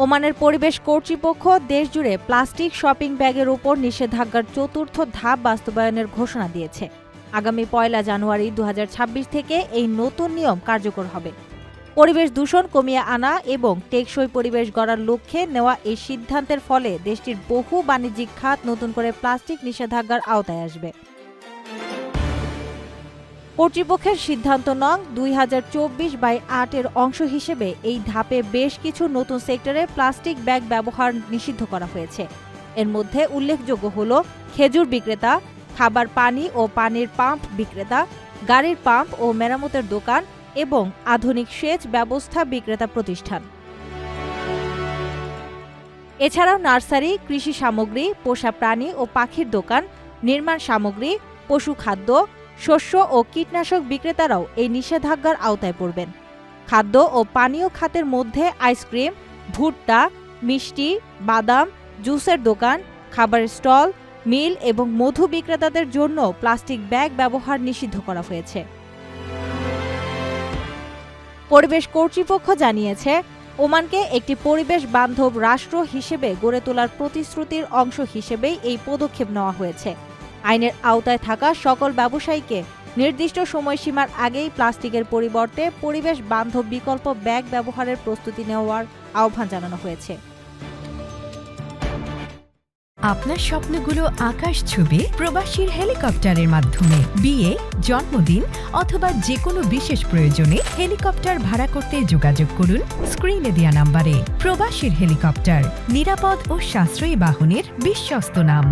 ওমানের পরিবেশ কর্তৃপক্ষ দেশজুড়ে প্লাস্টিক শপিং ব্যাগের উপর নিষেধাজ্ঞার চতুর্থ ধাপ বাস্তবায়নের ঘোষণা দিয়েছে। আগামী ১ জানুয়ারি ২০২৬ থেকে এই নতুন নিয়ম কার্যকর হবে। পরিবেশ দূষণ কমিয়ে আনা এবং টেকসই পরিবেশ গড়ার লক্ষ্যে নেওয়া এই সিদ্ধান্তের ফলে দেশটির বহু বাণিজ্যিক খাত নতুন করে প্লাস্টিক নিষেধাজ্ঞার আওতায় আসবে। কর্তৃপক্ষের সিদ্ধান্ত নং ২০২৪/৮ এর অংশ হিসেবে এই ধাপে বেশ কিছু নতুন সেক্টরে প্লাস্টিক ব্যাগ ব্যবহার নিষিদ্ধ করা হয়েছে। এর মধ্যে উল্লেখযোগ্য হল খেজুর বিক্রেতা, খাবার পানি ও পানির পাম্প বিক্রেতা, গাড়ির পাম্প ও মেরামতের দোকান এবং আধুনিক সেচ ব্যবস্থা বিক্রেতা প্রতিষ্ঠান। এছাড়াও নার্সারি, কৃষি সামগ্রী, পোষা প্রাণী ও পাখির দোকান, নির্মাণ সামগ্রী, পশু খাদ্য, শস্য ও কীটনাশক বিক্রেতারাও এই নিষেধাজ্ঞার আওতায় পড়বেন। খাদ্য ও পানীয় খাতের মধ্যে আইসক্রিম, ভুট্টা, মিষ্টি, বাদাম, জুসের দোকান, খাবারের স্টল, মিল এবং মধু বিক্রেতাদের জন্য প্লাস্টিক ব্যাগ ব্যবহার নিষিদ্ধ করা হয়েছে। পরিবেশ কর্তৃপক্ষ জানিয়েছে, ওমানকে একটি পরিবেশ বান্ধব রাষ্ট্র হিসেবে গড়ে তোলার প্রতিশ্রুতির অংশ হিসেবেই এই পদক্ষেপ নেওয়া হয়েছে। আইনের আওতায় থাকা সকল ব্যবসায়ীকে নির্দিষ্ট সময়সীমার আগেই প্লাস্টিকের পরিবর্তে পরিবেশ বান্ধব বিকল্প ব্যাগ ব্যবহারের প্রস্তুতি নেওয়ার আহ্বান জানানো হয়েছে। আপনার স্বপ্নগুলো আকাশ ছুবে প্রবাসীর হেলিকপ্টারের মাধ্যমে। বিয়ে, জন্মদিন অথবা যে কোনো বিশেষ প্রয়োজনে হেলিকপ্টার ভাড়া করতে যোগাযোগ করুন স্ক্রিনে দেয়া নাম্বারে। প্রবাসীর হেলিকপ্টার, নিরাপদ ও সাশ্রয়ী বাহনের বিশ্বস্ত নাম।